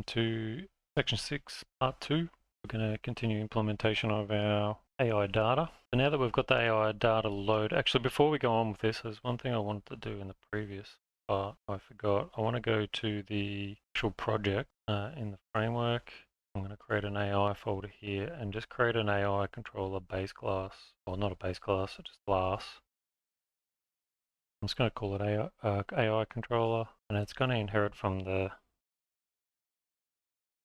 welcome to section 6, part 2. We're going to continue implementation of our AI data. So now that we've got the AI data load, actually before we go on with this, there's one thing I wanted to do in the previous part. I forgot. I want to go to the actual project in the framework. I'm going to create an AI folder here and just create an AI controller base class. Well, not a base class, just class. I'm just going to call it AI controller, and it's going to inherit from the.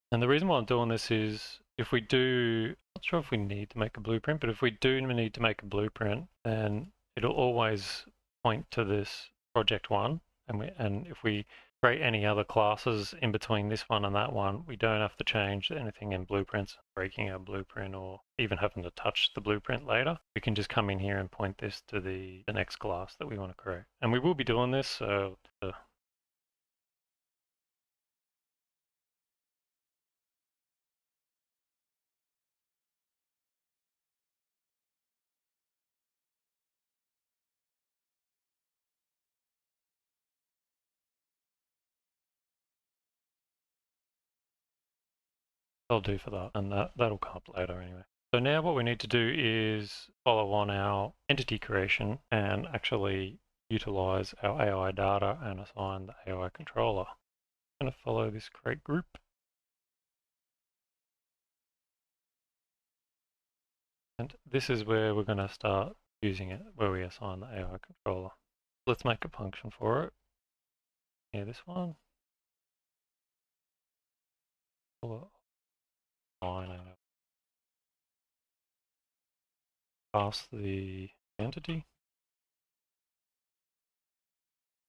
And the reason why I'm doing this is if we do, not sure if we need to make a blueprint, but if we do need to make a blueprint, then it'll always point to this project one. And if we create any other classes in between this one and that one, we don't have to change anything in blueprints, breaking our blueprint or even having to touch the blueprint later. We can just come in here and point this to the next class that we want to create. And we will be doing this, so I'll do for that, and that'll come up later anyway. So now what we need to do is follow on our entity creation and actually utilize our AI data and assign the AI controller. I'm going to follow this create group. And this is where we're going to start using it, where we assign the AI controller. Let's make a function for it. Yeah, this one. Pass the entity.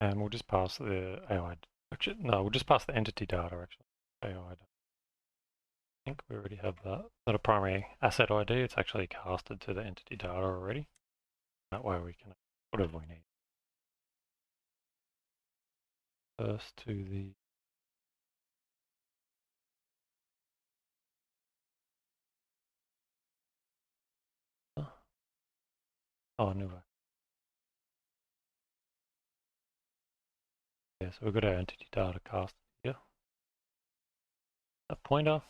And we'll just pass the AI. Actually, no, we'll just pass the entity data, actually. AI data. I think we already have that. Not a primary asset ID, it's actually casted to the entity data already. That way we can, whatever we need. First to the new. Yeah, so we've got our entity data cast here. A pointer,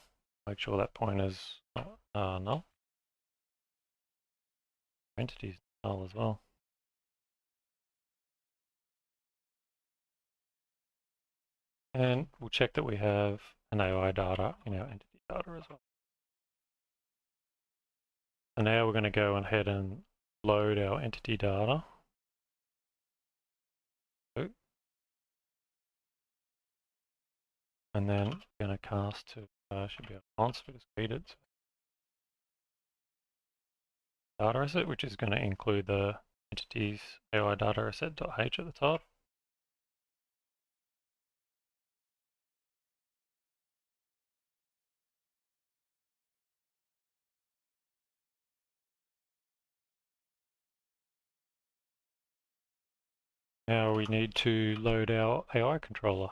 make sure that pointer's null. Entity's null as well. And we'll check that we have an AI data in our entity data as well. So now we're going to go ahead and load our entity data. And then we're going to cast to, should be a response, we just read it. Data asset, which is going to include the entities AI data asset.h at the top. Now we need to load our AI controller.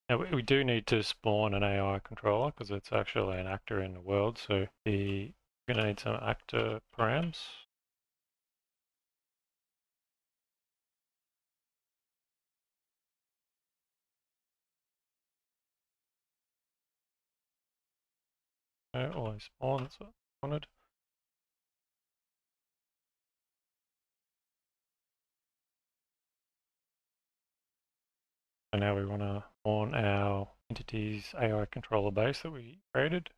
Now we do need to spawn an AI controller because it's actually an actor in the world. So we're going to need some actor params. Always spawn, that's what I wanted. So now we want to spawn our entities AI controller base that we created.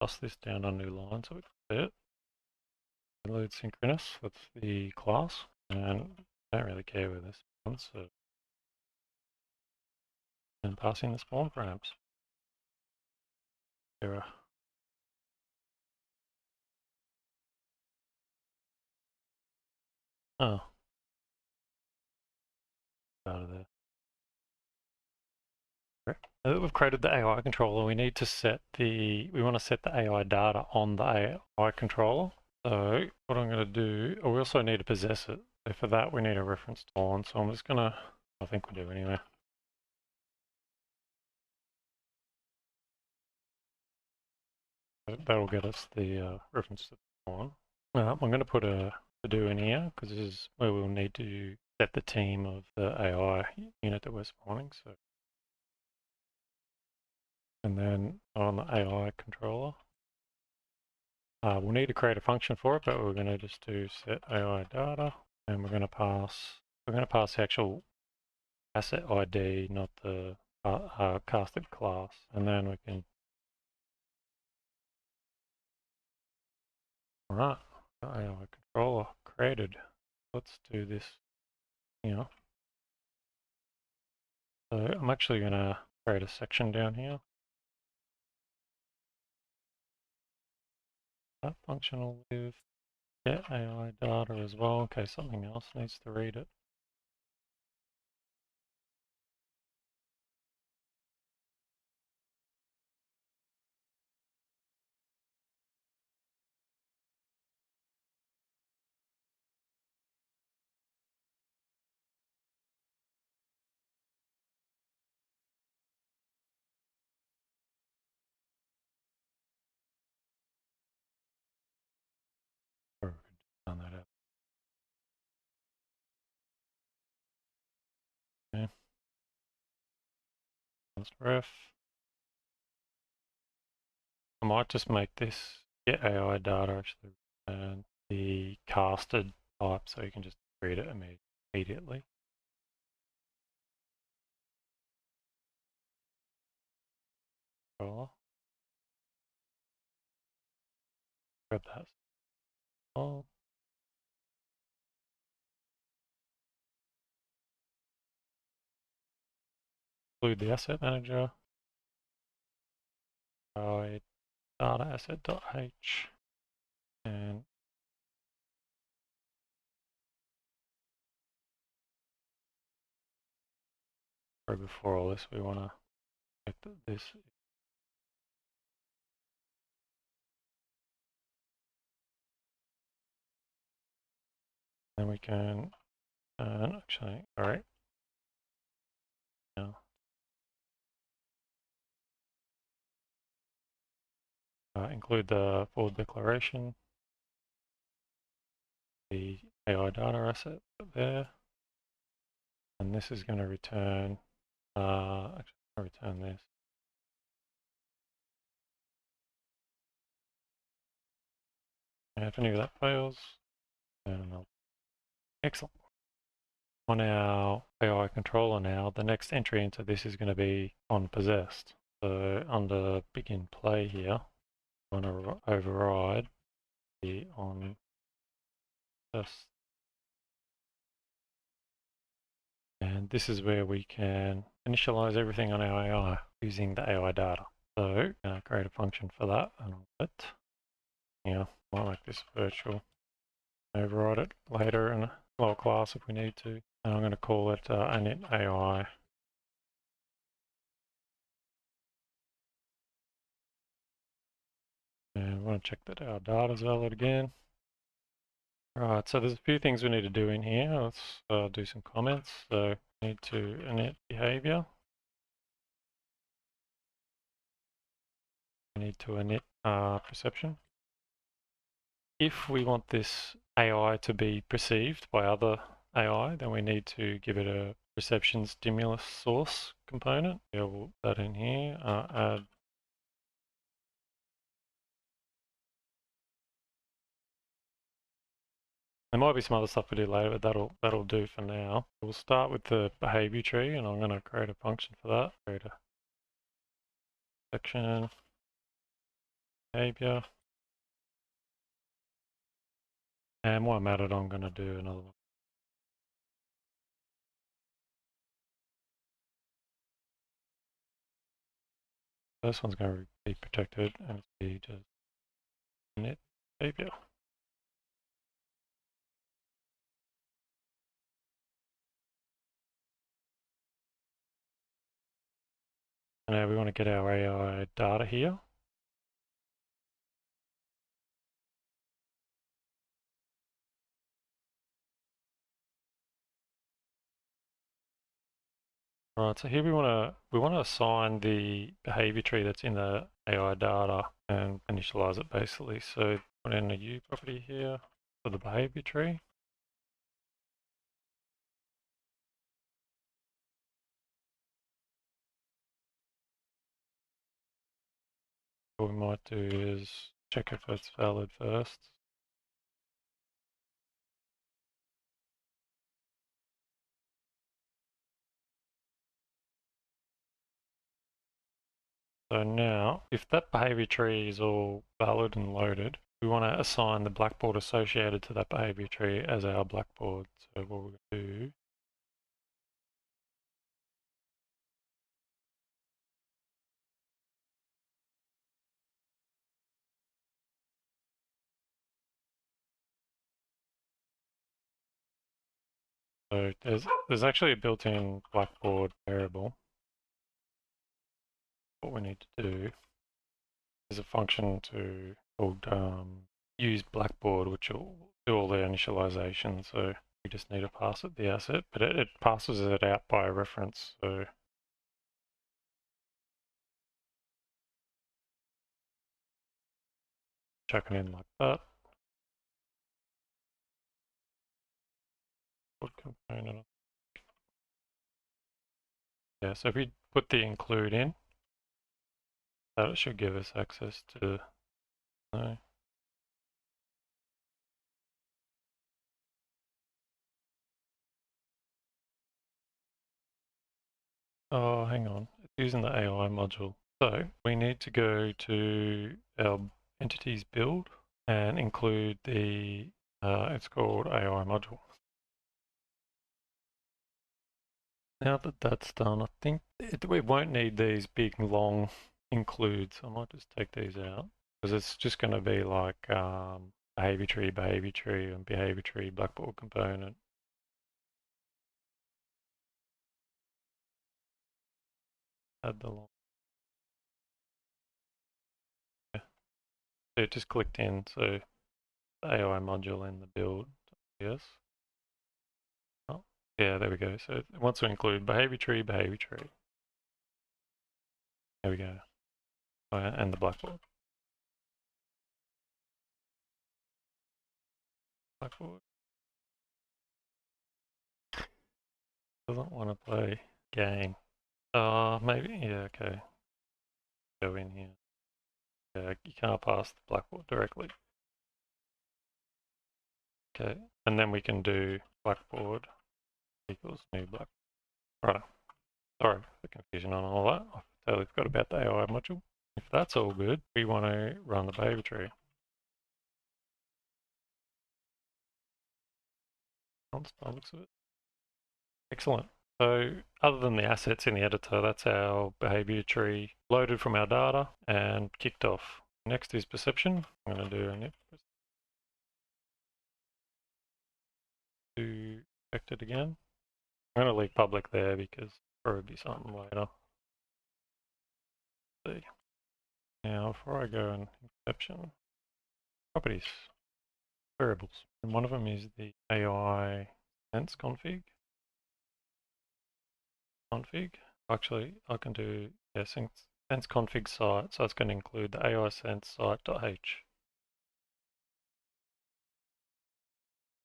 Toss this down on new line so we can see it. Load synchronous, that's the class, and I don't really care where this spawns, so and passing the spawn params. Error. Oh. Out of there. Now that we've created the AI controller, we need to set we want to set the AI data on the AI controller. So what I'm going to do, we also need to possess it. So for that, we need a reference tolerance. So I'm just gonna, I think we do anyway. That'll get us the reference to the one. I'm going to put a to-do in here because this is where we'll need to set the team of the AI unit that we're spawning. So, and then on the AI controller, we'll need to create a function for it, but we're going to just do set AI data, and we're going to pass the actual asset ID, not the casted class, and then we can. All right, AI controller created. Let's do this. So I'm actually going to create a section down here. That function will live. Get AI data as well in case something else needs to read it. Or we could run that out. Okay. Const ref. I might just make this get AI data actually return the casted type so you can just read it immediately. Grab that. Oh. Include the asset manager. AI data asset.h and before all this we want to check that this then we can actually alright now include the forward declaration, the AI data asset there, and this is going to return actually I'll return this. And if any of that fails, then I'll excellent. On our AI controller now, the next entry into this is going to be on possessed. So under begin play here, I want to override the on possessed. And this is where we can initialize everything on our AI using the AI data. So I'm going to create a function for that and I'll let, might make this virtual. Override it later in a lower class if we need to. And I'm going to call it init AI. And we want to check that our data is valid again. Right, so there's a few things we need to do in here. Let's do some comments. So we need to init behavior. We need to init perception. If we want this AI to be perceived by other AI, then we need to give it a perception stimulus source component. Yeah, we'll put that in here. Add there might be some other stuff we do later, but that'll do for now. We'll start with the behavior tree, and I'm going to create a function for that. Create a section behavior, and while I'm at it, I'm going to do another one. This one's going to be protected, and it's be just init behavior. And now we want to get our AI data here. Right, so here we want to assign the behavior tree that's in the AI data and initialize it basically. So put in a U property here for the behavior tree. What we might do is check if it's valid first. So now, if that behavior tree is all valid and loaded, we want to assign the Blackboard associated to that behavior tree as our Blackboard. So what we're going to do, so there's actually a built-in Blackboard variable. What we need to do is a function called use Blackboard, which will do all the initialization. So we just need to pass it the asset, but it passes it out by a reference. So chuck it in like that. Component. Yeah, so if we put the include in, that should give us access to no. Oh, hang on. It's using the AI module. So we need to go to our entities build and include the, it's called AI module. Now that that's done, I think we won't need these big long includes. I might just take these out because it's just going to be like behavior tree, and behavior tree, Blackboard component. Add the long. Yeah. So it just clicked in, so the AI module in the build, yes. Oh, yeah, there we go. So it wants to include behavior tree. There we go. Oh, and the Blackboard. Blackboard doesn't want to play game. Maybe, yeah, okay. Go in here. Yeah, you can't pass the Blackboard directly. Okay, and then we can do Blackboard equals new Blackboard. Right, sorry for the confusion on all that. I totally forgot about the AI module. If that's all good, we want to run the behavior tree. Looks of it. Excellent. So other than the assets in the editor, that's our behavior tree loaded from our data and kicked off. Next is perception. I'm going to do an do affected again. I'm going to leave public there because there'll probably be something later. Let's see. Now, before I go in perception, properties, variables. And one of them is the AI sense config. Actually, I can do sense config site, so it's going to include the AI sense site.h.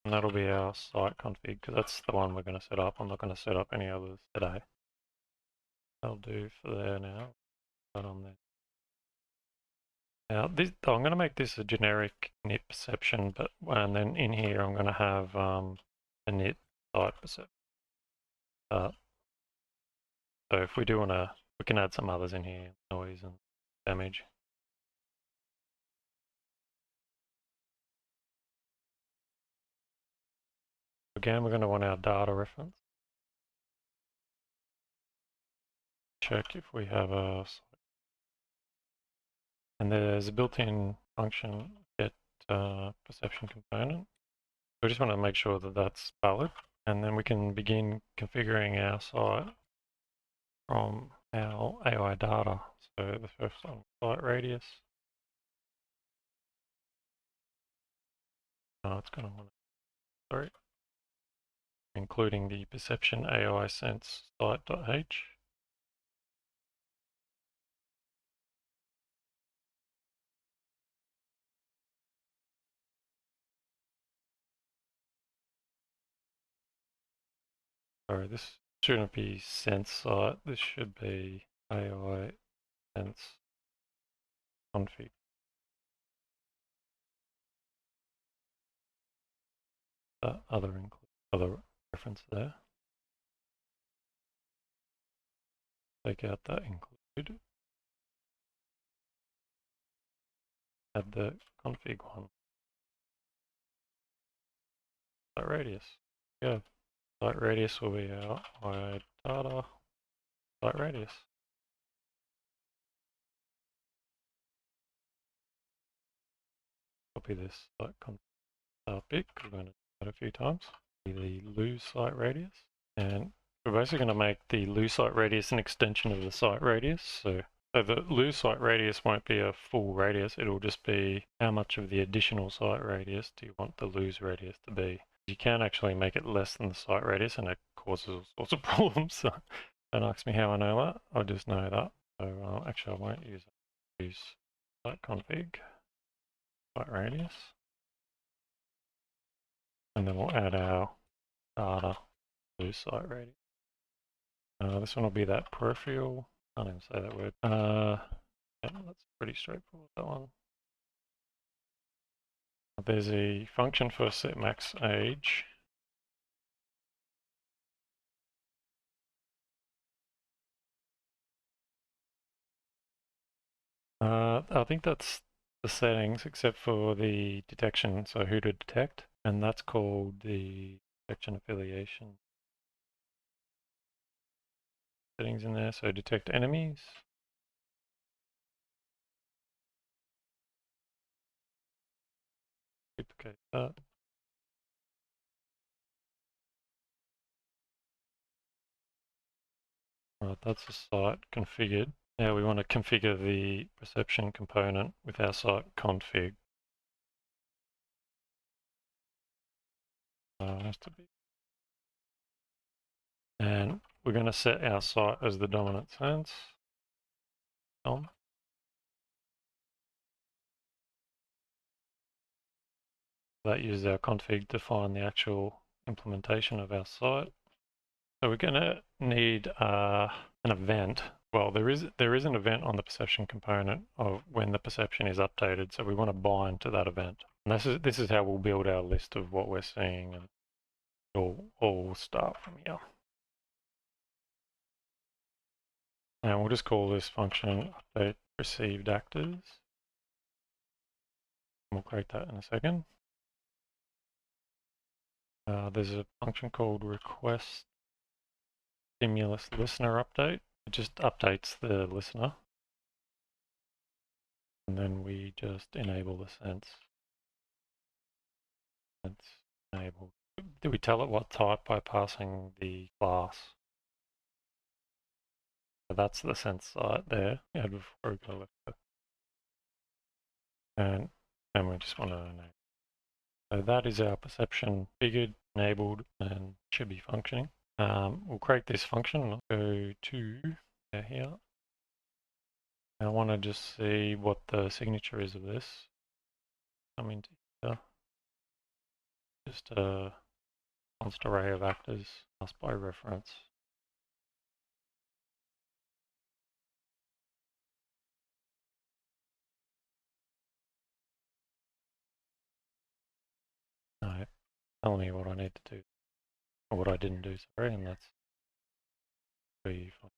And that'll be our site config because that's the one we're going to set up. I'm not going to set up any others today. That'll do for there now. Put on there. Now, I'm going to make this a generic init perception, and then in here I'm going to have init site perception. So if we do want to, we can add some others in here, noise and damage. Again, we're going to want our data reference. Check if we have a, and there's a built-in function get perception component. We just want to make sure that that's valid, and then we can begin configuring our site from our AI data. So the first one, site radius. It's going to want to, sorry, including the perception AI sense site.h. Sorry, this shouldn't be sense site. This should be AI sense config. Other reference there. Take out that include. Add the config one. Site radius. Go. Site radius will be our AI data. Site radius. Copy this site config bit because we're going to do that a few times. The lose site radius, and we're basically going to make the lose site radius an extension of the site radius. So the lose site radius won't be a full radius, it'll just be how much of the additional site radius do you want the lose radius to be. You can actually make it less than the site radius and it causes all sorts of problems. So don't ask me how I know that, I just know that. So actually I won't use it. Use site config, site radius. And then we'll add our data to site radius. This one will be that peripheral. Can't even say that word. Yeah, that's pretty straightforward, that one. There's a function for set max age. I think that's the settings except for the detection, so who to detect, and that's called the detection affiliation. Settings in there, so detect enemies. Duplicate that. Right, that's the site configured. Now we want to configure the perception component with our site config. Has to be. And we're going to set our site as the dominant sense. That uses our config to find the actual implementation of our site. So we're going to need an event. Well, there is an event on the perception component of when the perception is updated. So we want to bind to that event. And this is how we'll build our list of what we're seeing, and all start from here. And we'll just call this function update received actors. We'll create that in a second. There's a function called request stimulus listener update. It just updates the listener. And then we just enable the sense. It's enabled. Do we tell it what type by passing the class? So that's the sense site there. Yeah, before we go left. And then we just want to enable. So that is our perception figured, enabled, and should be functioning. We'll create this function. I'll go to here. I want to just see what the signature is of this. Come into here. Just a const array of actors passed by reference. No, tell me what I need to do, or what I didn't do, sorry, and that's be fine.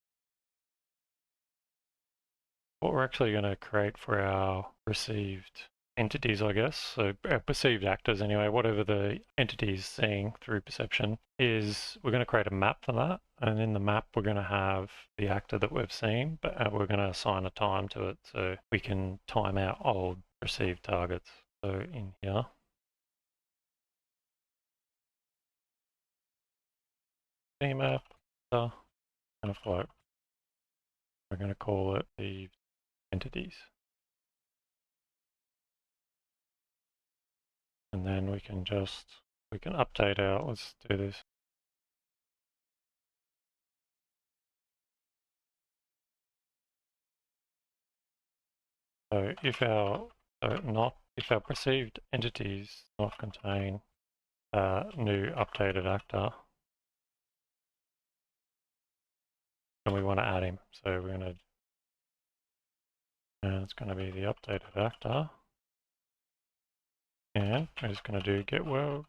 What we're actually going to create for our received entities, I guess, so our perceived actors anyway, whatever the entity is seeing through perception, is we're going to create a map for that, and in the map we're going to have the actor that we've seen, but we're going to assign a time to it so we can time out old received targets. So in here, map, and a float. We're going to call it the entities. And then we can update our, let's do this. So if our perceived entities not contain a new updated actor, then we want to add him. So we're going to, and it's going to be the updated actor, and we're just going to do get world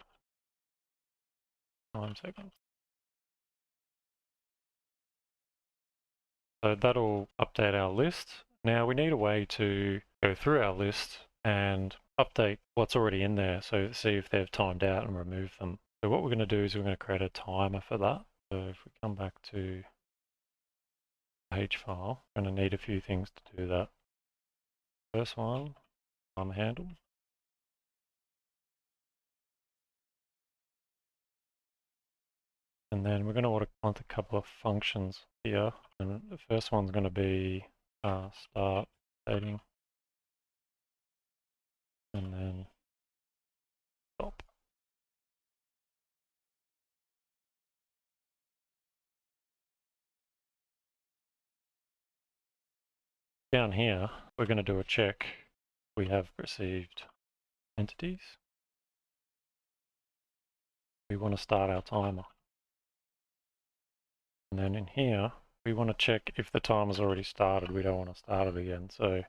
time segment. So that'll update our list. Now we need a way to go through our list and update what's already in there, so see if they've timed out and remove them. So what we're going to do is we're going to create a timer for that. So if we come back to the H file, we're going to need a few things to do that. First one, timer handle. And then we're going to want a couple of functions here. And the first one's going to be start updating. And then stop. Down here, we're going to do a check. We have received entities. We want to start our timer. And then in here, we want to check if the timer's already started. We don't want to start it again. So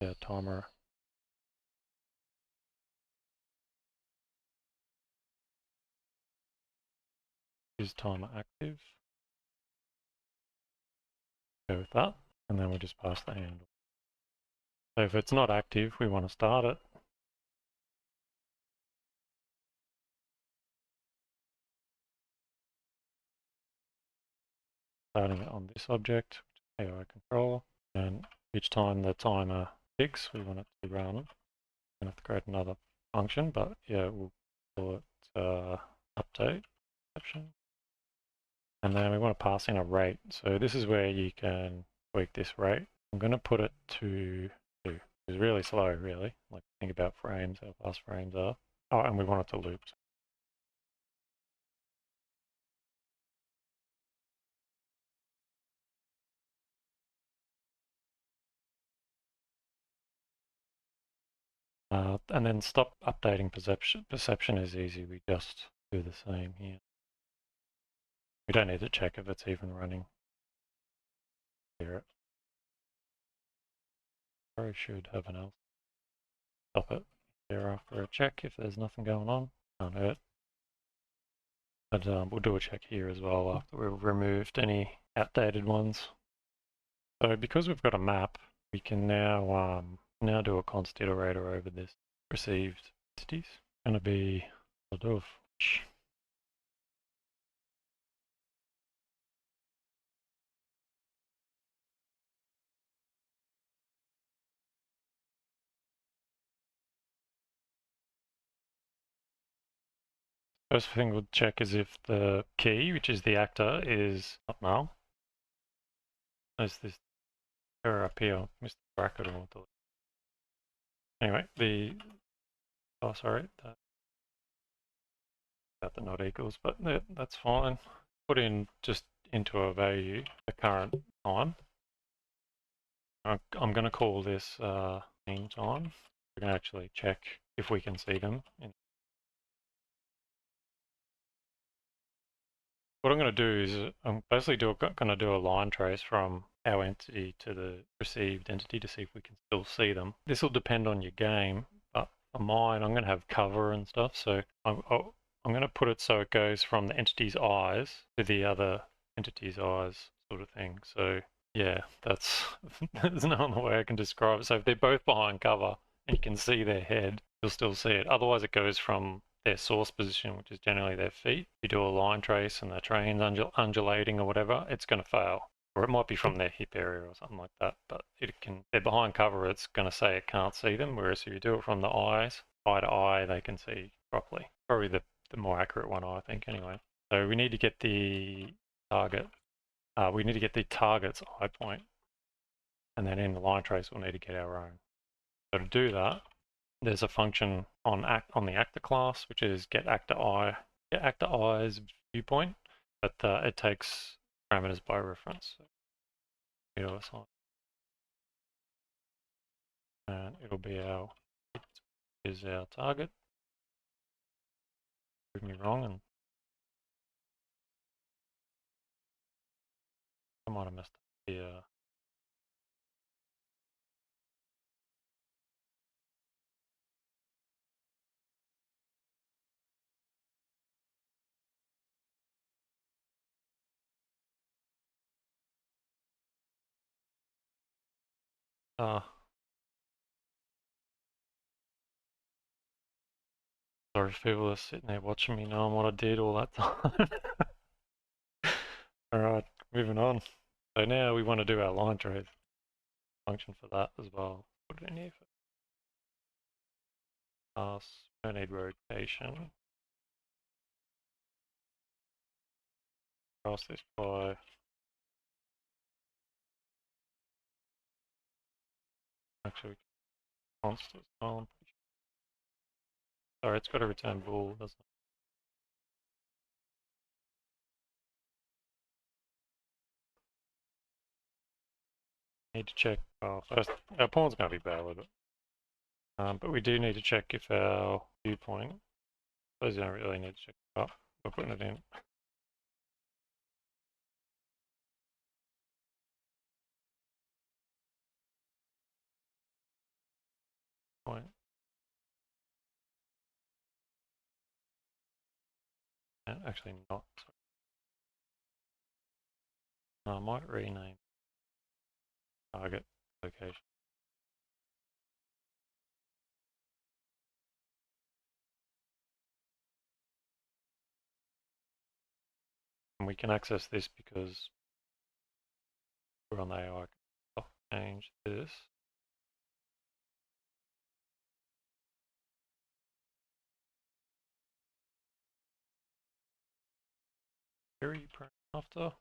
yeah, timer. Is timer active? Go with that. And then we just pass the handle. So if it's not active, we want to start it. Starting it on this object, AI controller, and each time the timer ticks, we want it to run. We're going to have to create another function, but yeah, we'll call it update perception. And then we want to pass in a rate. So this is where you can tweak this rate. I'm going to put it to 2. It's really slow, really. Like think about frames, how fast frames are. Oh, and we want it to loop. And then stop updating perception. Perception is easy. We just do the same here. We don't need to check if it's even running. Here, probably should have an else. Stop it there after a check if there's nothing going on. Can't hurt. But we'll do a check here as well after we've removed any outdated ones. So because we've got a map, we can now do a const iterator over this received entities. It's going to be, I'll do a First thing we'll check is if the key, which is the actor, is not null. There's this error up here, missed the bracket or the... Anyway, sorry, about the not equals, but that's fine. Put in just into a value the current time. I'm going to call this mean time. We're going to actually check if we can see them. What I'm going to do is I'm basically going to do a line trace from our entity to the received entity to see if we can still see them. This will depend on your game, but on mine I'm going to have cover and stuff, so I'm going to put it so it goes from the entity's eyes to the other entity's eyes sort of thing. So yeah, that's there's no other way I can describe it. So if they're both behind cover and you can see their head, you'll still see it. Otherwise it goes from their source position, which is generally their feet. If you do a line trace and the train's undulating or whatever, it's going to fail. Or it might be from their hip area or something like that, but they're behind cover, it's going to say it can't see them, whereas if you do it from the eyes, eye to eye, they can see properly. Probably the more accurate one, I think, anyway. So we need to get the target, we need to get the target's eye point, and then in the line trace we'll need to get our own. So to do that, there's a function on the actor class, which is get actor eye's viewpoint. but it takes parameters by reference. So and it'll be our is our target. Prove me wrong, and I might have messed up the sorry if people are sitting there watching me knowing what I did all that time. Alright, moving on. So now we want to do our line trace function for that as well. Put it in here for pass, don't need rotation. Cross this by actually constant. Oh, sorry, it's got to return bool, doesn't it? Need to check. Oh, first, our pawn's going to be valid, but we do need to check if our viewpoint. I suppose you don't really need to check. Oh, we're putting it in. Point. Actually, not. No, I might rename target location. And we can access this because we're on the AI. I'll change this. Query after.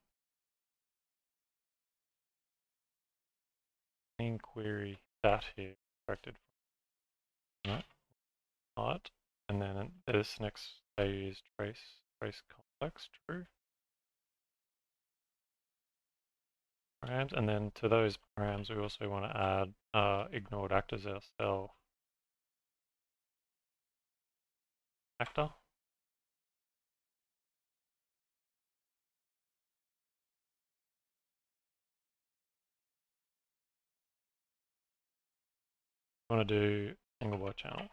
Main query that here corrected. No, not. And then this next value is trace complex, true. Params, and then to those params we also want to add ignored actors ourselves. Actor. We want to do single by channel.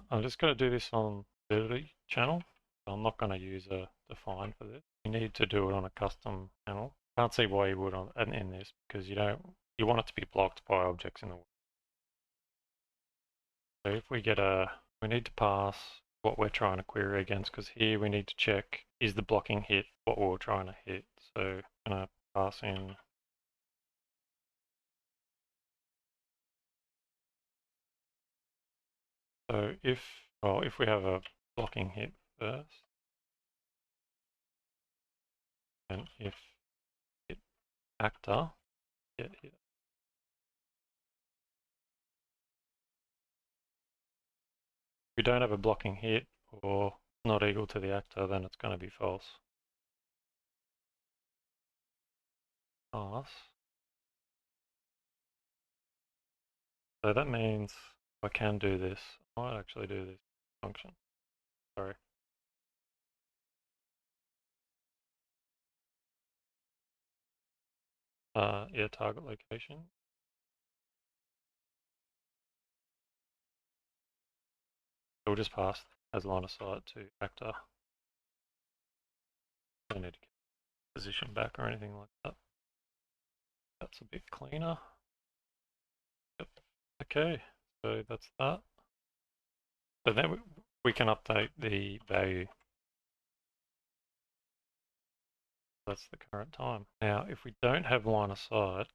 I'm just going to do this on ability channel. I'm not going to use a define for this. You need to do it on a custom channel. Can't see why you would in this because you want it to be blocked by objects in the way. So if we we need to pass what we're trying to query against, because here we need to check is the blocking hit what we're trying to hit. So I'm going to pass in so if we have a blocking hit first, and if hit actor get hit. If we don't have a blocking hit or not equal to the actor, then it's going to be false. Pass. So that means I can do this. I might actually do this function. Sorry. Yeah, target location. So we'll just pass as line of sight to actor. Don't need to get position back or anything like that. That's a bit cleaner. Yep. Okay, so that's that. So then we can update the value. That's the current time. Now, if we don't have line of sight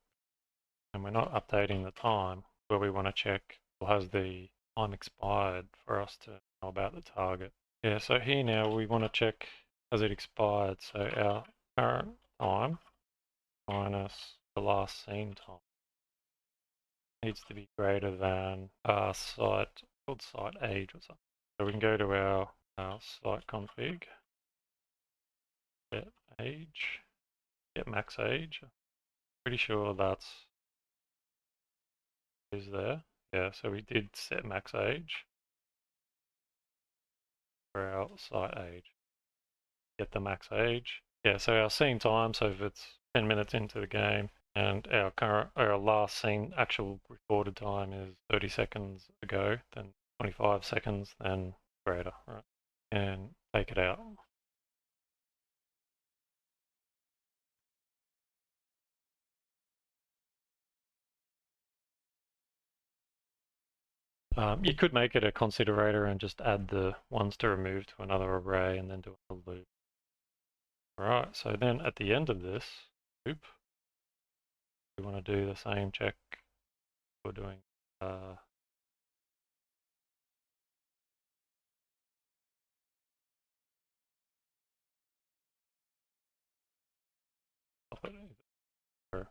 and we're not updating the time, where we want to check, well, has the time expired for us to know about the target? Yeah, so here now we want to check has it expired. So our current time minus the last seen time needs to be greater than site age or something. So we can go to our site config, get age, get max age. Pretty sure that's is there. Yeah, so we did set max age for our site age. Get the max age. Yeah, so our scene time, so if it's 10 minutes into the game and our last scene actual recorded time is 30 seconds ago, then 25 seconds, then greater, right? And take it out. You could make it a considerator and just add the ones to remove to another array and then do a loop. Alright, so then at the end of this loop, we want to do the same check we're doing.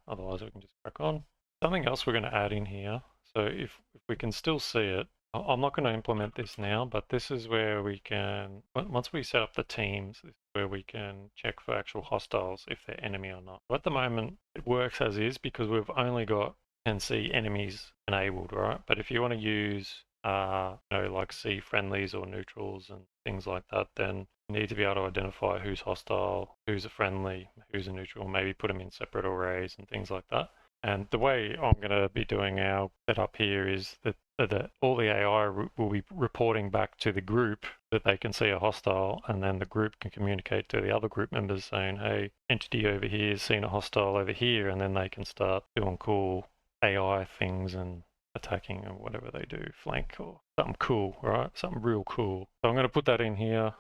Otherwise we can just crack on. Something else we're going to add in here. So if we can still see it, I'm not going to implement this now, but this is where we can, once we set up the teams, this is where we can check for actual hostiles if they're enemy or not. But at the moment, it works as is because we've only got can see enemies enabled, right? But if you want to use, like see friendlies or neutrals and things like that, then you need to be able to identify who's hostile, who's a friendly, who's a neutral, maybe put them in separate arrays and things like that. And the way I'm going to be doing our setup here is that all the AI will be reporting back to the group that they can see a hostile, and then the group can communicate to the other group members saying, hey, entity over here has seen a hostile over here, and then they can start doing cool AI things and attacking or whatever they do, flank or something cool, right? Something real cool. So I'm going to put that in here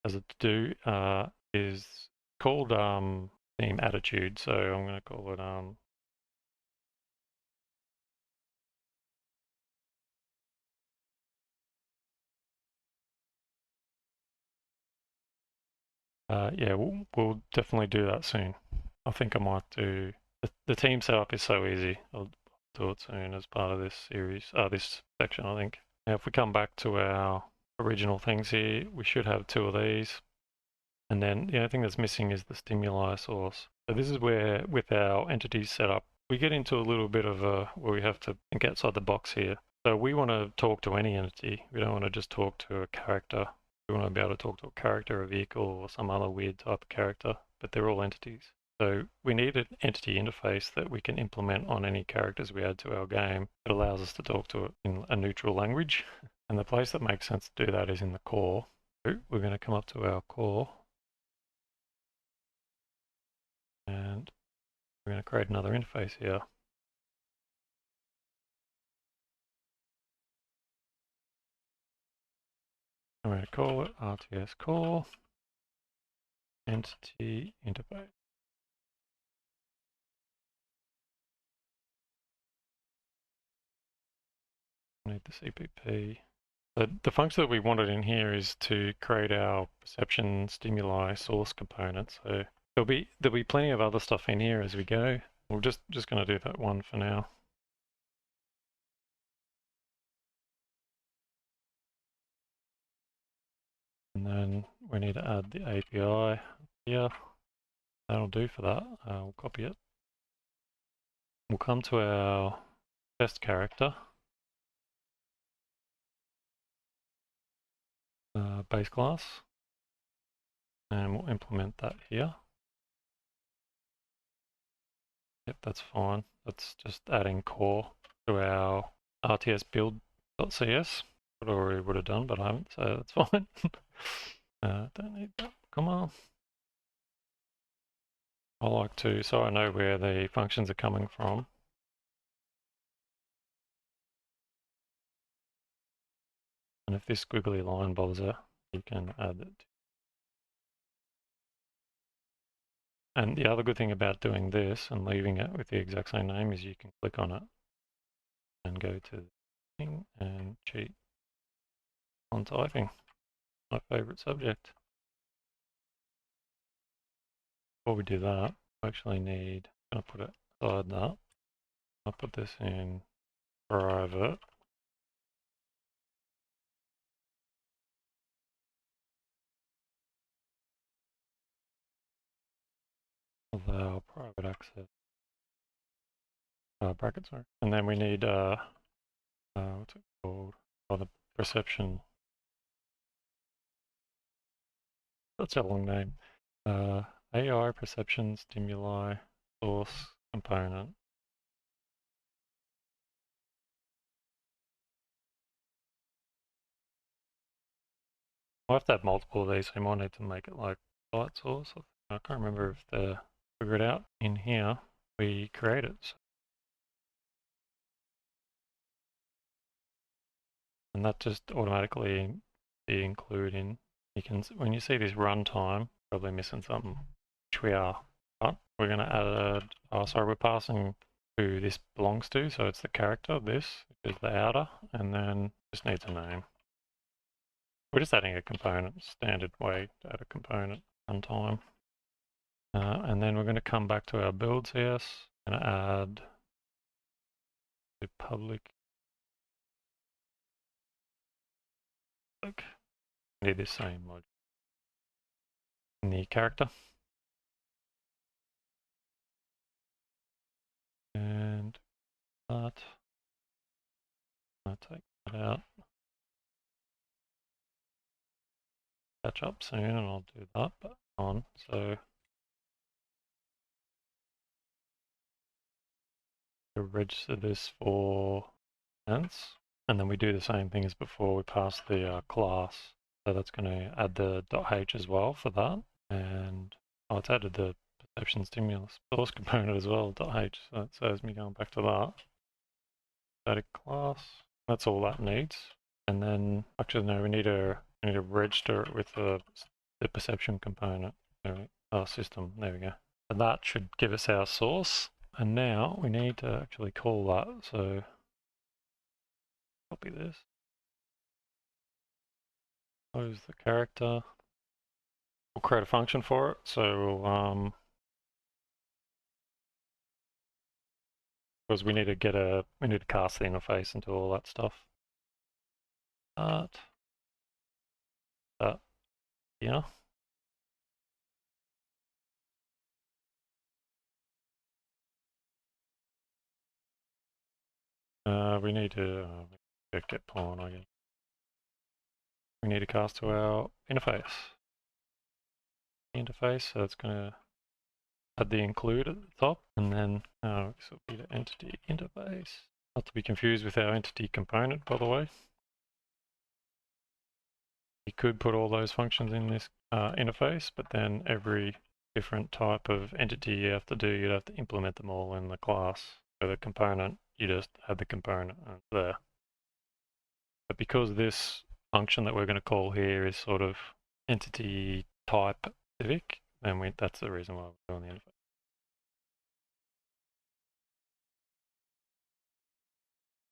as a to-do. Is called theme attitude. So I'm going to call it yeah, we'll definitely do that soon. I think I might do the team setup is so easy. I'll do it soon as part of this series, this section, I think. Now, if we come back to our original things here, we should have two of these. And then the only thing that's missing is the stimuli source. So this is where, with our entities set up, we get into a little bit of where we have to think outside the box here. So we want to talk to any entity. We don't want to just talk to a character. We want to be able to talk to a character, a vehicle, or some other weird type of character, but they're all entities. So we need an entity interface that we can implement on any characters we add to our game. It allows us to talk to it in a neutral language. And the place that makes sense to do that is in the core. So we're going to come up to our core. And we're going to create another interface here. I'm going to call it RTS core entity interface. I need the CPP. The function that we wanted in here is to create our perception stimuli source component. So there'll be plenty of other stuff in here as we go. We're just going to do that one for now. And then we need to add the API here. That'll do for that. We'll copy it. We'll come to our test character. Base class, and we'll implement that here. Yep, that's fine. That's just adding core to our RTS build.cs. What I already would have done, but I haven't, so that's fine. Don't need that. Come on. I like to, so I know where the functions are coming from. And if this squiggly line bothers you, you can add it. And the other good thing about doing this and leaving it with the exact same name is you can click on it and go to the thing and cheat on typing. My favorite subject. Before we do that, we actually need, I'm going to put it beside that. I'll put this in private. allow private access brackets, sorry. And then we need what's it called? Oh, the perception. That's a long name. AI perception stimuli source component. I'll have to have multiple of these, so you might need to make it like light source. I can't remember if they're figured out in here. We create it. So. And that just automatically be included in. You can, when you see this runtime, probably missing something, which we are. But we're going to add a, oh sorry, we're passing who this belongs to, so it's the character, this is the outer, and then just needs a name. We're just adding a component, standard way to add a component runtime. And then we're going to come back to our builds house and add the public. Do the same logic in the character. And that. I'll take that out. Catch up soon and I'll do that, but on. So we'll register this for instance, and then we do the same thing as before. We pass the class. So that's going to add the .h as well for that. And it's added the perception stimulus source component as well, .h. So that saves me going back to that. Static class. That's all that needs. And then actually no, we need to register it with the perception component. Our system. There we go. And that should give us our source. And now we need to actually call that. So copy this. Close the character. We'll create a function for it. So because we need to cast the interface into all that stuff. That. Yeah. We need to get pawn, I guess. We need to cast to our interface. So it's going to add the include at the top, and then this will be the entity interface. Not to be confused with our entity component, by the way. You could put all those functions in this interface, but then every different type of entity you have to do, you'd have to implement them all in the class. So the component, you just add the component there. But because this function that we're going to call here is sort of entity type specific, then that's the reason why we're doing the interface.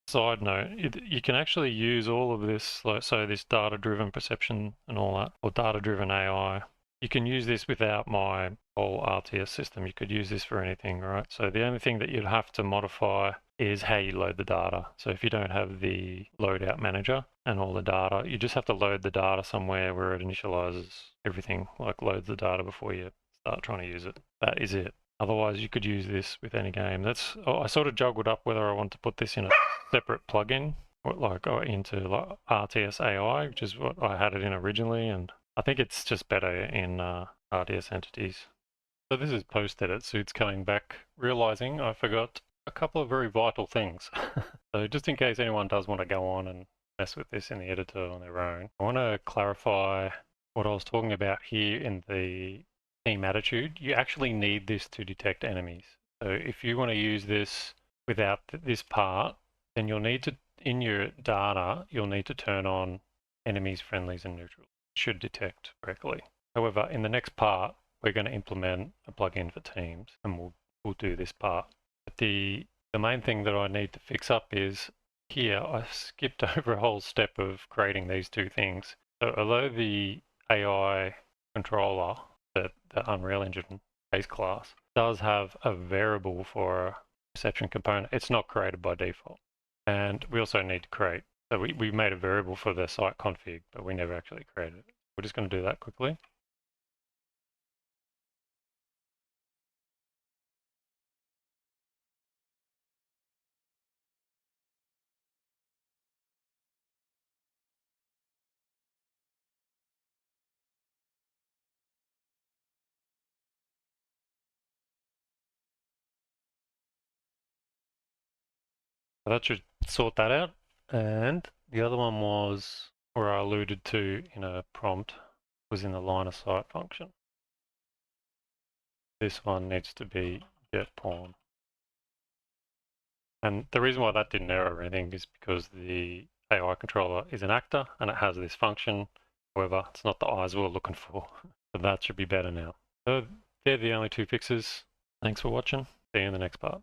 Side note, you can actually use all of this, like so this data-driven perception and all that, or data-driven AI. You can use this without my whole RTS system. You could use this for anything, right? So the only thing that you'd have to modify is how you load the data. So if you don't have the loadout manager and all the data, you just have to load the data somewhere where it initializes everything, like loads the data before you start trying to use it. That is it. Otherwise, you could use this with any game. I sort of juggled up whether I want to put this in a separate plugin, or into like RTS AI, which is what I had it in originally, and I think it's just better in RTS entities. So this is post-edit Suits coming back, realizing I forgot a couple of very vital things. So just in case anyone does want to go on and mess with this in the editor on their own, I want to clarify what I was talking about here in the team attitude. You actually need this to detect enemies. So if you want to use this without this part, then you'll need to, in your data, you'll need to turn on enemies, friendlies, and neutrals. It should detect correctly. However, in the next part, we're going to implement a plugin for teams, and we'll do this part. But the main thing that I need to fix up is here I skipped over a whole step of creating these two things. So although the AI controller, the Unreal Engine base class, does have a variable for a perception component, it's not created by default. And we also need to create, so we made a variable for the site config, but we never actually created it. We're just going to do that quickly. So that should sort that out. And the other one was where I alluded to in a prompt was in the line of sight function. This one needs to be get pawn. And the reason why that didn't error or anything is because the AI controller is an actor and it has this function. However, it's not the eyes we're looking for. So that should be better now. So they're the only two fixes. Thanks for watching. See you in the next part.